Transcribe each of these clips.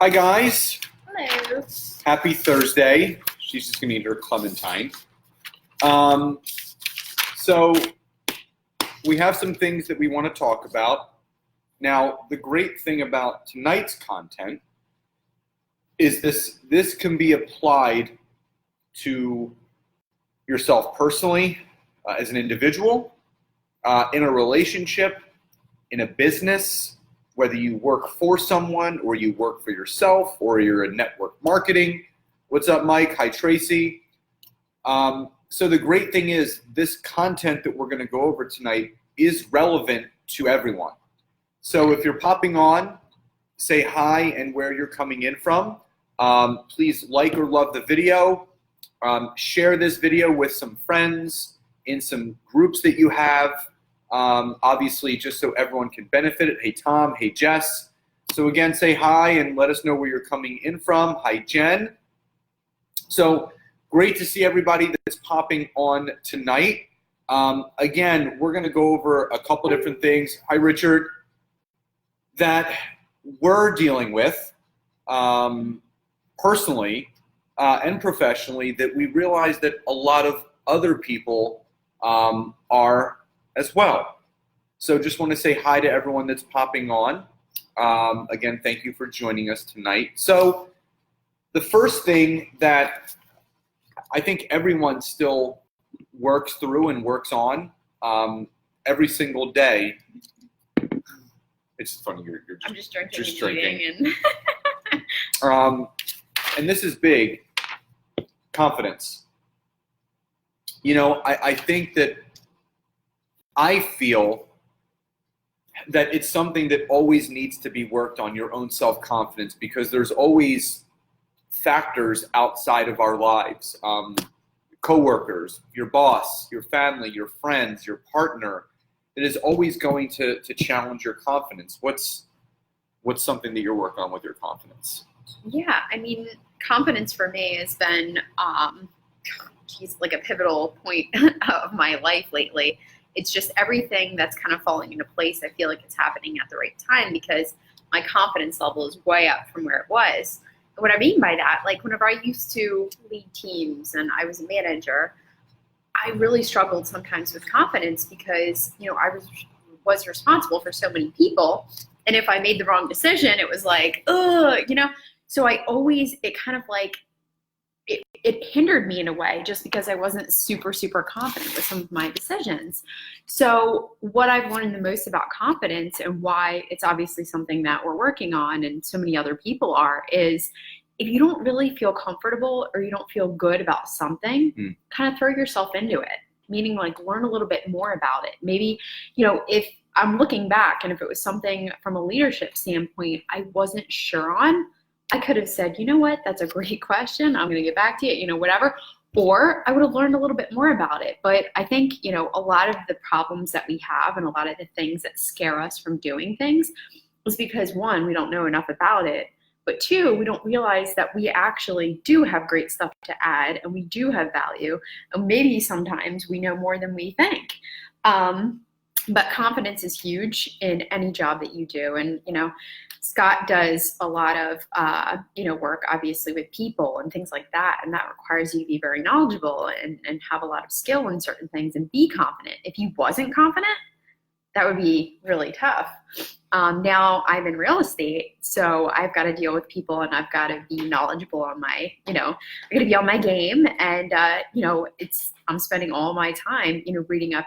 Hi guys, Hello. happy Thursday. She's just gonna eat her clementine. Um, so we have some things that we want to talk about. Now, the great thing about tonight's content is this can be applied to yourself personally, as an individual, in a relationship, in a business, whether you work for someone or you work for yourself or you're in network marketing. What's up, Mike? Hi, Tracy. So the great thing is this content that we're going to go over tonight is relevant to everyone. So if you're popping on, say hi and where you're coming in from. Please like or love the video. Share this video with some friends in some groups that you have. Obviously, just so everyone can benefit. Hey, Tom. Hey, Jess. So again, say hi and let us know where you're coming in from. Hi, Jen. So great to see everybody that's popping on tonight. Again, we're going to go over a couple different things. Hi, Richard. That we're dealing with personally and professionally, that we realize that a lot of other people are as well. So just want to say hi to everyone that's popping on. Again, thank you for joining us tonight. So the first thing that I think everyone still works through and works on every single day. It's funny, you're I'm just drinking just and drinking. eating and And this is big, confidence. You know, I think that I feel that it's something that always needs to be worked on, your own self-confidence, because there's always factors outside of our lives. Coworkers, your boss, your family, your friends, your partner, that is always going to challenge your confidence. What's something that you're working on with your confidence? yeah, I mean, confidence for me has been like a pivotal point of my life lately. It's just everything that's kind of falling into place. I feel like it's happening at the right time because my confidence level is way up from where it was. And what I mean by that, like whenever I used to lead teams and I was a manager, I really struggled sometimes with confidence because, you know, I was responsible for so many people. And if I made the wrong decision, it was like, ugh, you know. So it kind of like, it hindered me in a way just because I wasn't super, super confident with some of my decisions. So what I've learned the most about confidence and why it's obviously something that we're working on and so many other people are is if you don't really feel comfortable or you don't feel good about something, kind of throw yourself into it, meaning like learn a little bit more about it. Maybe, you know, if I'm looking back and if it was something from a leadership standpoint I wasn't sure on, I could have said, you know what, that's a great question. I'm going to get back to you, you know, whatever. Or I would have learned a little bit more about it. But I think, you know, a lot of the problems that we have and a lot of the things that scare us from doing things is because, one, we don't know enough about it. But two, we don't realize that we actually do have great stuff to add and we do have value. And maybe sometimes we know more than we think. But confidence is huge in any job that you do. And, you know, Scott does a lot of, work obviously with people and things like that. And that requires you to be very knowledgeable and have a lot of skill in certain things and be confident. If you wasn't confident, that would be really tough. Now I'm in real estate, so I've got to deal with people and I've got to be knowledgeable on my, I got to be on my game. And, I'm spending all my time, reading up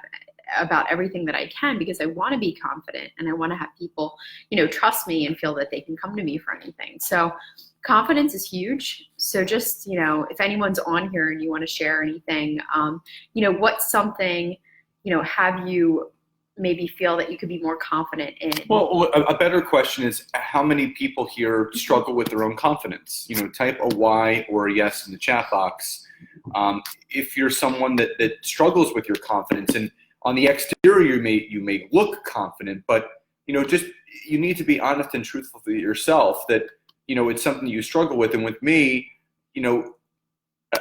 about everything that I can because I want to be confident and I want to have people, trust me and feel that they can come to me for anything. So confidence is huge. So just, if anyone's on here and you want to share anything, what's something, have you maybe feel that you could be more confident in? Well, a better question is how many people here struggle with their own confidence? Type a Y or a yes in the chat box. If you're someone that struggles with your confidence, and on the exterior you may look confident, but just you need to be honest and truthful to yourself that it's something you struggle with. And with me,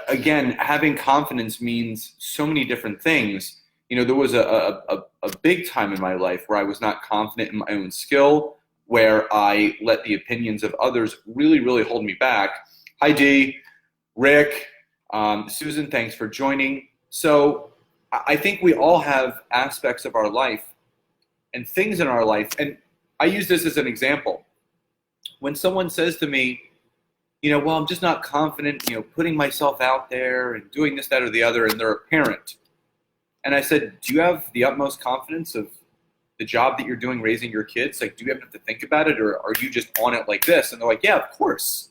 again, having confidence means so many different things. There was a big time in my life where I was not confident in my own skill. where I let the opinions of others really, really hold me back. Hi, Dee, Rick, Susan, thanks for joining. So I think we all have aspects of our life and things in our life, and I use this as an example. When someone says to me, well, I'm just not confident, putting myself out there and doing this, that, or the other, and they're a parent. And I said, do you have the utmost confidence of the job that you're doing raising your kids? Like, do you have to think about it, or are you just on it like this? And they're like, yeah, of course.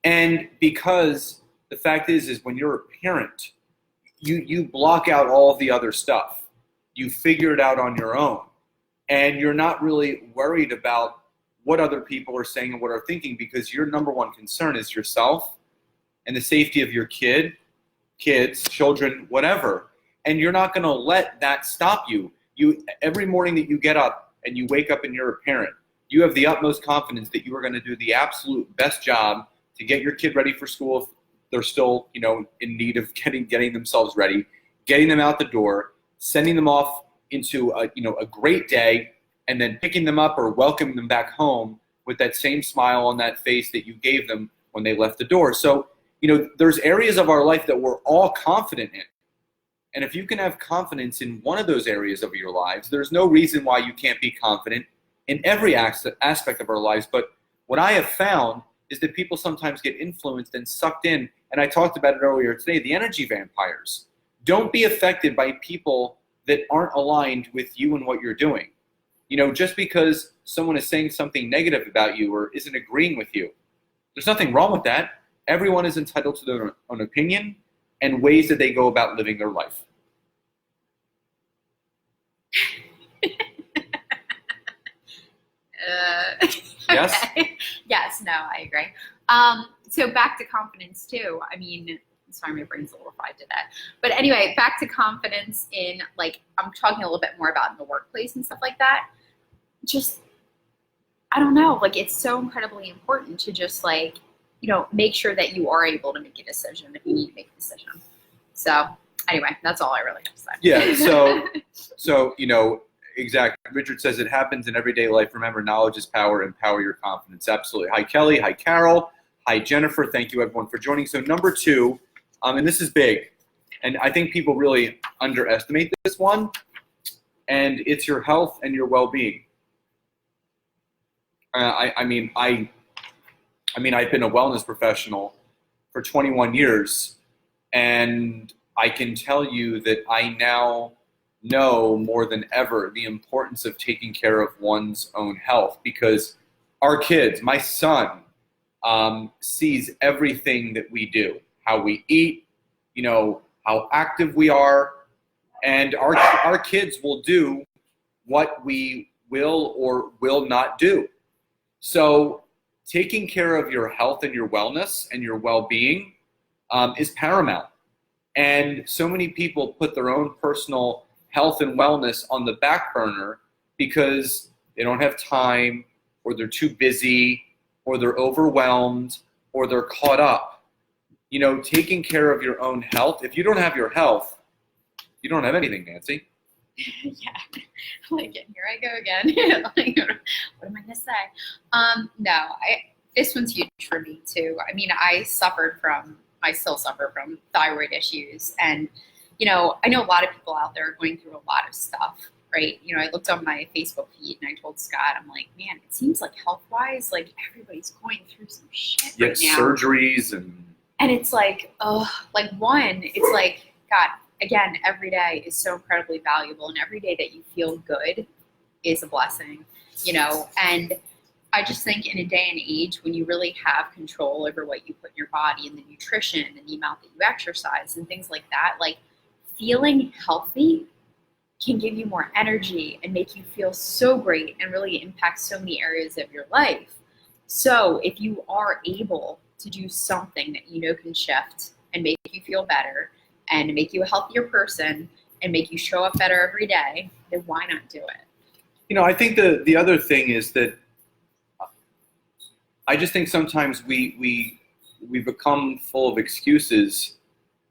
And because the fact is when you're a parent, you block out all of the other stuff. You figure it out on your own. And you're not really worried about what other people are saying and what are thinking, because your number one concern is yourself and the safety of your kids, children, whatever. And you're not going to let that stop you. Every morning that you get up and you wake up and you're a parent, you have the utmost confidence that you are going to do the absolute best job to get your kid ready for school if they're still, in need of getting themselves ready, getting them out the door, sending them off into a great day, and then picking them up or welcoming them back home with that same smile on that face that you gave them when they left the door. So, there's areas of our life that we're all confident in. And if you can have confidence in one of those areas of your lives, there's no reason why you can't be confident in every aspect of our lives. But what I have found is that people sometimes get influenced and sucked in, and I talked about it earlier today, the energy vampires. Don't be affected by people that aren't aligned with you and what you're doing. Just because someone is saying something negative about you or isn't agreeing with you, there's nothing wrong with that. Everyone is entitled to their own opinion and ways that they go about living their life. Yes? Okay. Yes, no, I agree. So back to confidence too. Sorry, my brain's a little fried to that. But anyway, back to confidence in, I'm talking a little bit more about in the workplace and stuff like that. Just, I don't know, it's so incredibly important to just make sure that you are able to make a decision if you need to make a decision. So anyway, that's all I really have to say. Yeah, so exactly. Richard says it happens in everyday life. Remember, knowledge is power. Empower your confidence. Absolutely. Hi, Kelly. Hi, Carol. Hi, Jennifer. Thank you, everyone, for joining. So number 2, and this is big, and I think people really underestimate this one, and it's your health and your well-being. I've been a wellness professional for 21 years, and I can tell you that I now know more than ever the importance of taking care of one's own health, because our kids, my son, sees everything that we do, how we eat, how active we are, and our kids will do what we will or will not do. So taking care of your health and your wellness and your well-being is paramount. And so many people put their own personal health and wellness on the back burner because they don't have time, or they're too busy, or they're overwhelmed, or they're caught up. Taking care of your own health. If you don't have your health, you don't have anything, Nancy. Yeah, here I go again. What am I gonna say? No, this one's huge for me too. I still suffer from thyroid issues, and I know a lot of people out there are going through a lot of stuff, right? I looked on my Facebook feed and I told Scott, I'm like, man, it seems like health-wise, everybody's going through some shit right now. Surgeries and it's God. Again, every day is so incredibly valuable, and every day that you feel good is a blessing, and I just think in a day and age when you really have control over what you put in your body and the nutrition and the amount that you exercise and things like that, feeling healthy can give you more energy and make you feel so great and really impact so many areas of your life. So if you are able to do something that can shift and make you feel better and make you a healthier person and make you show up better every day, then why not do it? I think the other thing is that I just think sometimes we become full of excuses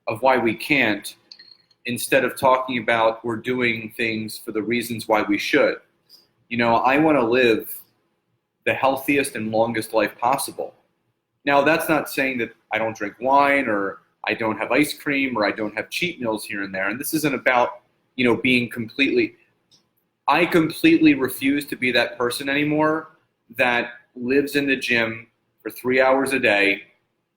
of why we can't, instead of talking about we're doing things for the reasons why we should. I want to live the healthiest and longest life possible. Now, that's not saying that I don't drink wine or I don't have ice cream or I don't have cheat meals here and there. And this isn't about, being I completely refuse to be that person anymore that lives in the gym for 3 hours a day,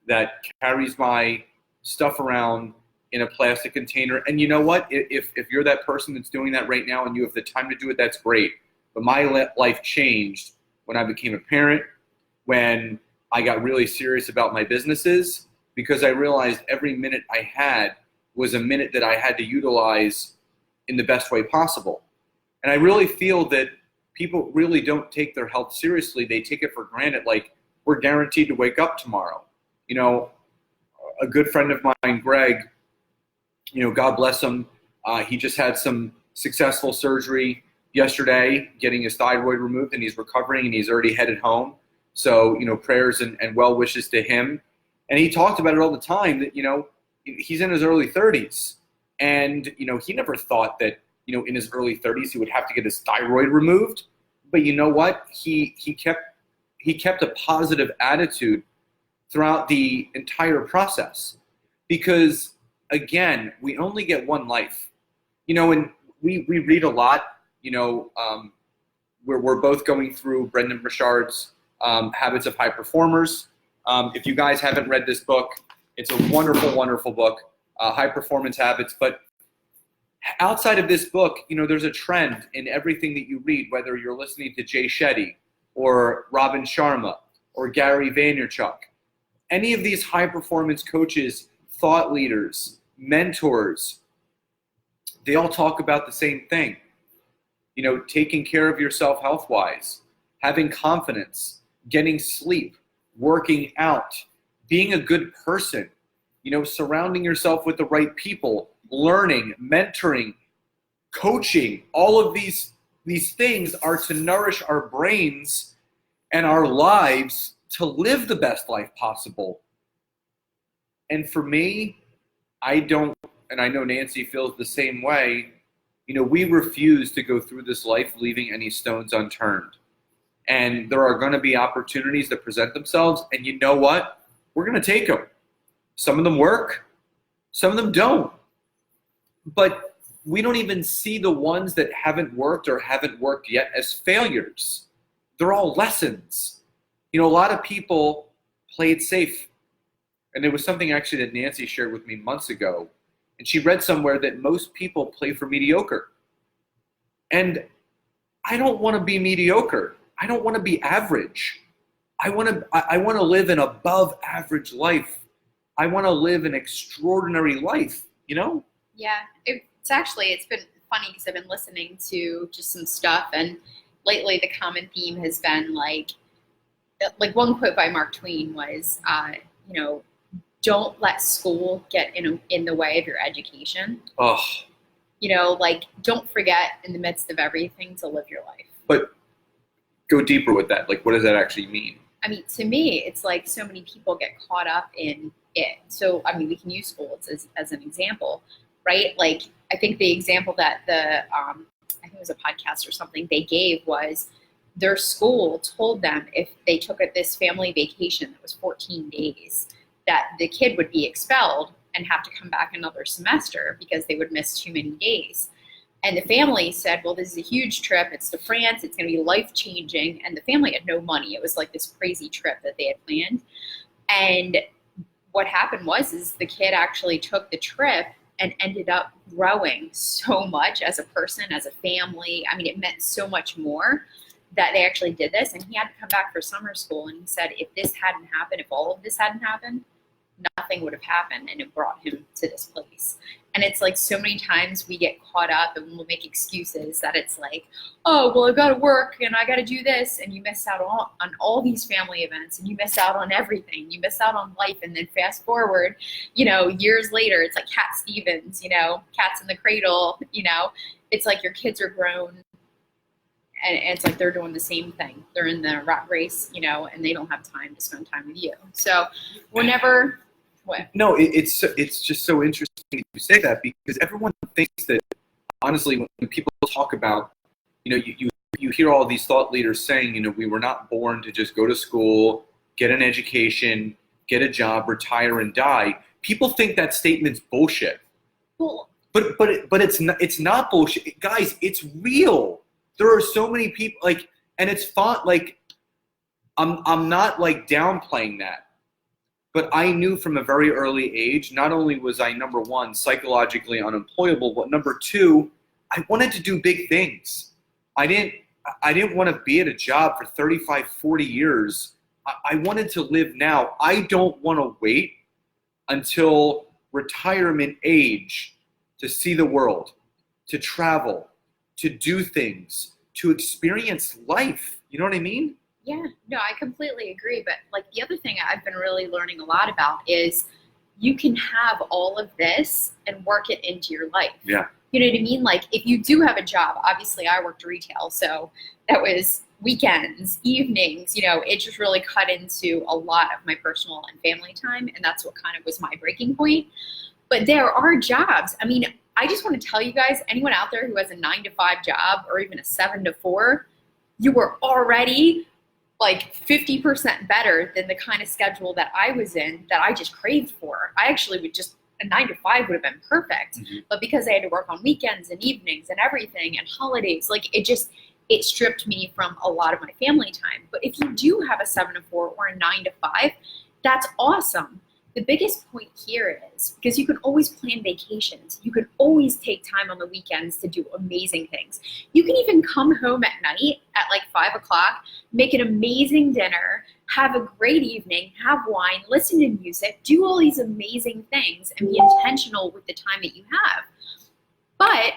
that carries my stuff around in a plastic container. And you know what? If you're that person that's doing that right now and you have the time to do it, that's great. But my life changed when I became a parent, when I got really serious about my businesses, because I realized every minute I had was a minute that I had to utilize in the best way possible. And I really feel that people really don't take their health seriously. They take it for granted, like we're guaranteed to wake up tomorrow. A good friend of mine, Greg, God bless him, he just had some successful surgery yesterday, getting his thyroid removed, and he's recovering, and he's already headed home. So, prayers and well wishes to him. And he talked about it all the time that, he's in his early 30s. And, he never thought that, in his early 30s he would have to get his thyroid removed. But you know what? He kept a positive attitude throughout the entire process. Because, again, we only get one life. And we read a lot, we're both going through Brendan Burchard's Habits of High Performers. If you guys haven't read this book, it's a wonderful, wonderful book, High Performance Habits. But outside of this book, there's a trend in everything that you read, whether you're listening to Jay Shetty or Robin Sharma or Gary Vaynerchuk. Any of these high performance coaches, thought leaders, mentors, they all talk about the same thing. Taking care of yourself health-wise, having confidence, getting sleep, working out, being a good person, surrounding yourself with the right people, learning, mentoring, coaching. All of these things are to nourish our brains and our lives to live the best life possible. And for me, I don't, and I know Nancy feels the same way, we refuse to go through this life leaving any stones unturned. And there are going to be opportunities that present themselves, and you know what? We're going to take them. Some of them work, some of them don't. But we don't even see the ones that haven't worked or haven't worked yet as failures. They're all lessons. A lot of people play it safe. And it was something actually that Nancy shared with me months ago. And she read somewhere that most people play for mediocre. And I don't want to be mediocre. I don't want to be average. I want to live an above average life. I want to live an extraordinary life, Yeah, it's been funny because I've been listening to just some stuff, and lately the common theme has been like one quote by Mark Twain was, don't let school get in the way of your education. Oh. Don't forget in the midst of everything to live your life. But go deeper with that. What does that actually mean? I mean, to me, it's like so many people get caught up in it. So, I mean, we can use schools as an example, right? I think the example that I think it was a podcast or something they gave was their school told them if they took this family vacation that was 14 days, that the kid would be expelled and have to come back another semester because they would miss too many days. And the family said, well, this is a huge trip. It's to France. It's going to be life-changing. And the family had no money. It was like this crazy trip that they had planned. And what happened is the kid actually took the trip and ended up growing so much as a person, as a family. I mean, it meant so much more that they actually did this. And he had to come back for summer school. And he said, if this hadn't happened, if all of this hadn't happened, nothing would have happened, and it brought him to this place. And it's like so many times we get caught up and we'll make excuses that it's like, oh, well, I got to work and I got to do this. And you miss out on all these family events, and you miss out on everything. You miss out on life. And then fast forward, years later, it's like Cat Stevens, Cats in the Cradle, it's like your kids are grown. And it's like they're doing the same thing. They're in the rat race, and they don't have time to spend time with you. So whenever... What? No, it's just so interesting that you say that, because everyone thinks that, honestly, when people talk about, you you hear all these thought leaders saying, we were not born to just go to school, get an education, get a job, retire, and die. People think that statement's bullshit. Well, but it's not bullshit, guys. It's real. There are so many people and it's fun. I'm not downplaying that, but I knew from a very early age. Not only was I, number one, psychologically unemployable, but number two, I wanted to do big things. I didn't want to be at a job for 35, 40 years. I wanted to live now. I don't want to wait until retirement age to see the world, to travel, to do things, to experience life. You know what I mean? Yeah, no, I completely agree. But the other thing I've been really learning a lot about is you can have all of this and work it into your life. Yeah. You know what I mean? If you do have a job, obviously I worked retail, so that was weekends, evenings, it just really cut into a lot of my personal and family time, and that's what kind of was my breaking point. But there are jobs. I mean, I just want to tell you guys, anyone out there who has a 9-to-5 job or even a 7-to-4, you were already 50% better than the kind of schedule that I was in that I just craved for. I actually would just, a 9-to-5 would have been perfect. Mm-hmm. But because I had to work on weekends and evenings and everything and holidays, it stripped me from a lot of my family time. But if you do have a 7-to-4 or a 9-to-5, that's awesome. The biggest point here is because you can always plan vacations. You can always take time on the weekends to do amazing things. You can even come home at night at 5 o'clock, make an amazing dinner, have a great evening, have wine, listen to music, do all these amazing things, and be intentional with the time that you have. But,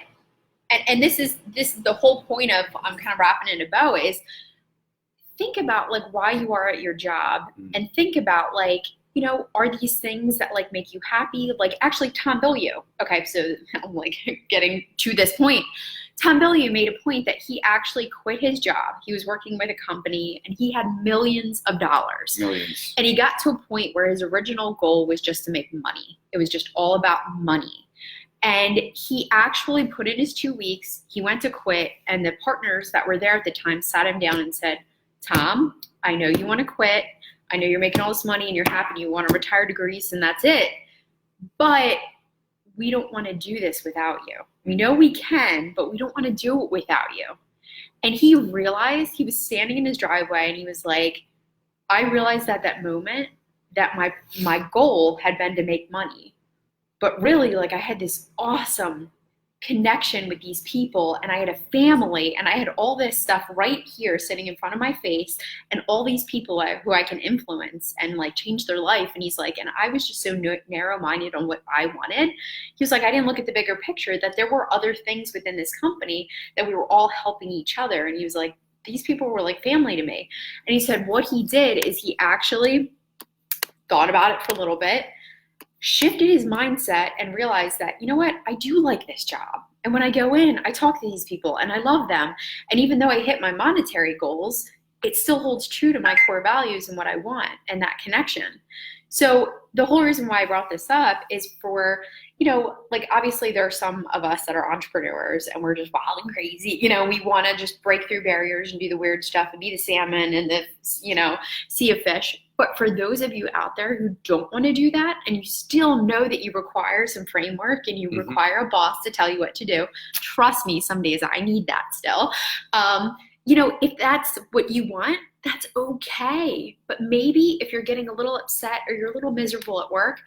and this is the whole point of, I'm kind of wrapping in a bow, is think about why you are at your job, and think about are these things that make you happy? Actually, Tom Bilyeu. Okay, so I'm getting to this point. Tom Bilyeu made a point that he actually quit his job. He was working with a company and he had millions of dollars. Millions. And he got to a point where his original goal was just to make money. It was just all about money. And he actually put in his 2 weeks. He went to quit, and the partners that were there at the time sat him down and said, Tom, I know you want to quit. I know you're making all this money and you're happy and you want to retire to Greece and that's it. But we don't want to do this without you. We know we can, but we don't want to do it without you. And he realized, he was standing in his driveway and he was like, I realized at that moment that my goal had been to make money. But really, I had this awesome connection with these people, and I had a family, and I had all this stuff right here sitting in front of my face, and all these people who I can influence and change their life. And he's like, and I was just so narrow-minded on what I wanted. He was like, I didn't look at the bigger picture, that there were other things within this company that we were all helping each other. And he was like, these people were like family to me. And he said what he did is he actually thought about it for a little bit, shifted his mindset, and realized that, you know what, I do like this job. And when I go in, I talk to these people and I love them. And even though I hit my monetary goals, it still holds true to my core values and what I want and that connection. So the whole reason why I brought this up is for, obviously there are some of us that are entrepreneurs and we're just wild and crazy. We want to just break through barriers and do the weird stuff and be the salmon and the, sea of fish. But for those of you out there who don't want to do that, and you still know that you require some framework and you require a boss to tell you what to do, trust me, some days I need that still. If that's what you want, that's okay. But maybe if you're getting a little upset or you're a little miserable at work,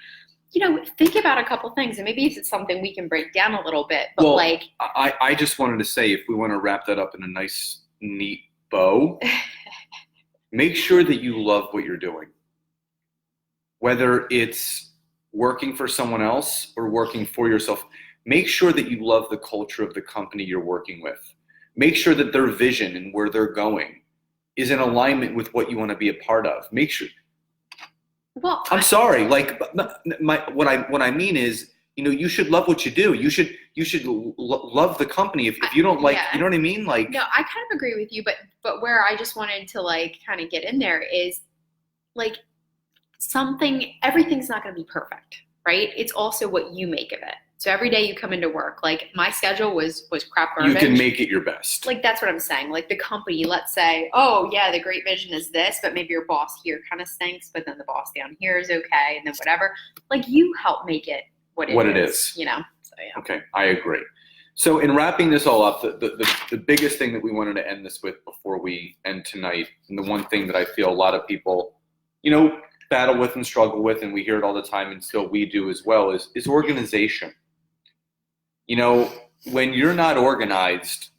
think about a couple things, and maybe it's something we can break down a little bit. But I just wanted to say, if we want to wrap that up in a nice, neat bow, make sure that you love what you're doing. Whether it's working for someone else or working for yourself, make sure that you love the culture of the company you're working with. Make sure that their vision and where they're going is in alignment with what you want to be a part of. Make sure. Well, I'm sorry. What I mean is, you should love what you do. You should love the company. If you don't you know what I mean? No, I kind of agree with you, but where I just wanted to kind of get in there is everything's not going to be perfect, right? It's also what you make of it. So every day you come into work, like my schedule was crap garbage. You can make it your best. Like that's what I'm saying. Like the company, let's say, oh yeah, the great vision is this, but maybe your boss here kind of stinks, but then the boss down here is okay, and then whatever. Like you help make it what it is. You know. So yeah. Okay, I agree. So in wrapping this all up, the biggest thing that we wanted to end this with before we end tonight, and the one thing that I feel a lot of people, battle with and struggle with, and we hear it all the time, and still we do as well, is organization. When you're not organized,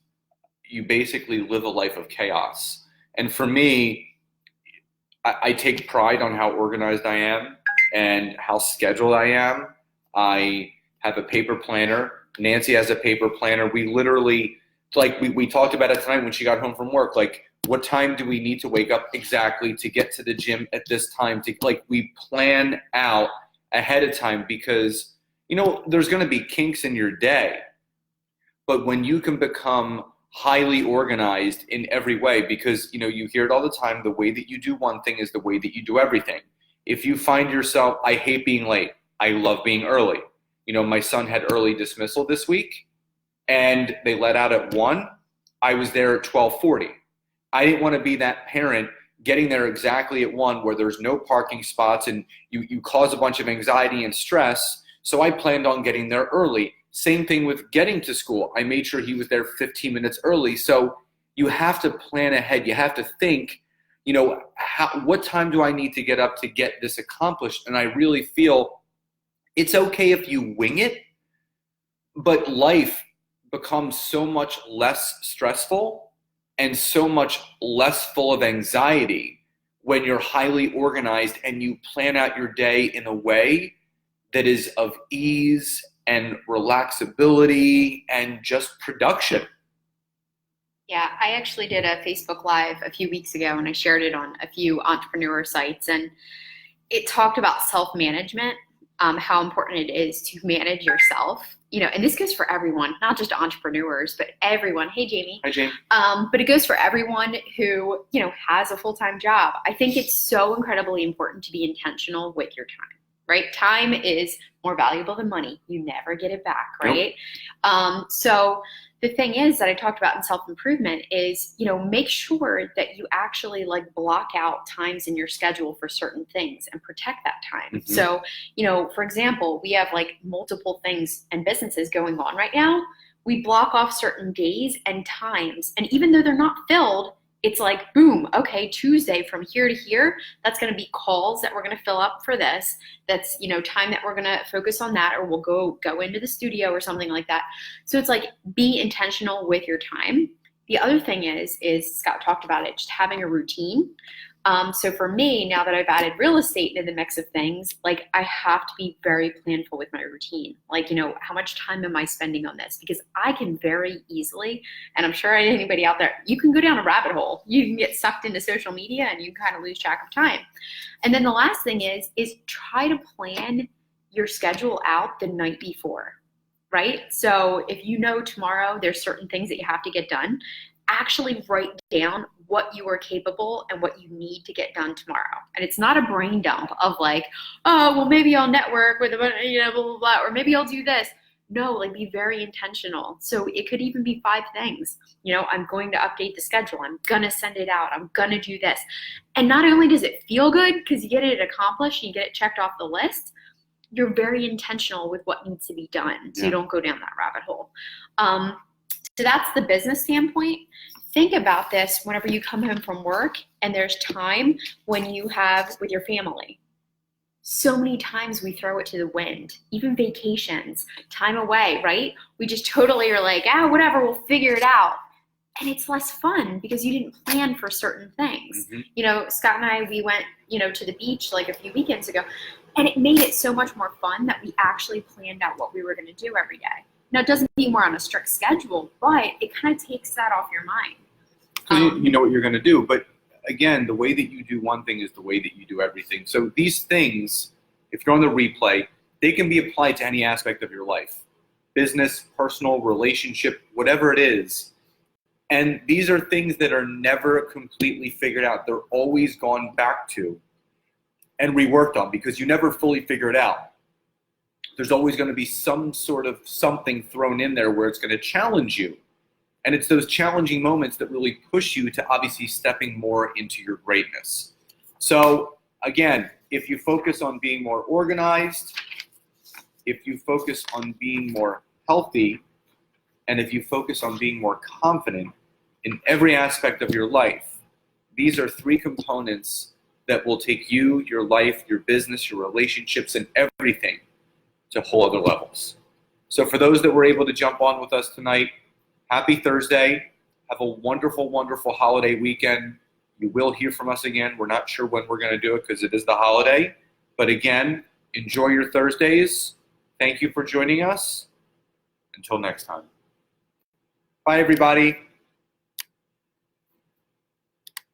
you basically live a life of chaos. And for me, I take pride on how organized I am and how scheduled I am. I have a paper planner. Nancy has a paper planner. We literally, we talked about it tonight when she got home from work, what time do we need to wake up exactly to get to the gym at this time? We plan out ahead of time because there's going to be kinks in your day, but when you can become highly organized in every way, because, you hear it all the time, the way that you do one thing is the way that you do everything. If you find yourself, I hate being late. I love being early. My son had early dismissal this week and they let out at 1. I was there at 12:40. I didn't want to be that parent getting there exactly at 1 where there's no parking spots and you cause a bunch of anxiety and stress. So I planned on getting there early. Same thing with getting to school. I made sure he was there 15 minutes early. So you have to plan ahead. You have to think, what time do I need to get up to get this accomplished? And I really feel it's okay if you wing it, but life becomes so much less stressful and so much less full of anxiety when you're highly organized and you plan out your day in a way that is of ease and relaxability and just production. Yeah, I actually did a Facebook Live a few weeks ago and I shared it on a few entrepreneur sites, and it talked about self-management, how important it is to manage yourself, and this goes for everyone, not just entrepreneurs, but everyone. Hey, Jamie. Hi, Jamie. But it goes for everyone who, has a full-time job. I think it's so incredibly important to be intentional with your time. Right? Time is more valuable than money. You never get it back, right? Nope. So the thing is that I talked about in self-improvement is, make sure that you actually block out times in your schedule for certain things and protect that time. Mm-hmm. So, for example, we have multiple things and businesses going on right now. We block off certain days and times, and even though they're not filled, it's boom, okay, Tuesday from here to here, that's going to be calls that we're going to fill up for this. That's, time that we're going to focus on that, or we'll go into the studio or something like that. So it's be intentional with your time. The other thing is Scott talked about it, just having a routine. So for me, now that I've added real estate into the mix of things, I have to be very planful with my routine. How much time am I spending on this? Because I can very easily, and I'm sure anybody out there, you can go down a rabbit hole. You can get sucked into social media and you kind of lose track of time. And then the last thing is try to plan your schedule out the night before, right? So if tomorrow there's certain things that you have to get done, actually write down what you are capable and what you need to get done tomorrow. And it's not a brain dump of oh, well, maybe I'll network with, blah, blah, blah, or maybe I'll do this. No, be very intentional. So it could even be 5 things. I'm going to update the schedule. I'm going to send it out. I'm going to do this. And not only does it feel good because you get it accomplished, you get it checked off the list, you're very intentional with what needs to be done. So you don't go down that rabbit hole. So that's the business standpoint. Think about this whenever you come home from work and there's time when you have with your family. So many times we throw it to the wind, even vacations, time away, right? We just totally are whatever, we'll figure it out. And it's less fun because you didn't plan for certain things. Mm-hmm. Scott and I, we went, to the beach a few weekends ago, and it made it so much more fun that we actually planned out what we were going to do every day. Now, it doesn't mean we're on a strict schedule, but it kind of takes that off your mind. You know what you're going to do. But again, the way that you do one thing is the way that you do everything. So these things, if you're on the replay, they can be applied to any aspect of your life. Business, personal, relationship, whatever it is. And these are things that are never completely figured out. They're always gone back to and reworked on because you never fully figure it out. there's always going to be some sort of something thrown in there where it's going to challenge you. And it's those challenging moments that really push you to obviously stepping more into your greatness. So again, if you focus on being more organized, if you focus on being more healthy, and if you focus on being more confident in every aspect of your life, these are 3 components that will take you, your life, your business, your relationships, and everything to whole other levels. So for those that were able to jump on with us tonight, happy Thursday. Have a wonderful, wonderful holiday weekend. You will hear from us again. We're not sure when we're going to do it because it is the holiday. But again, enjoy your Thursdays. Thank you for joining us. Until next time. Bye, everybody.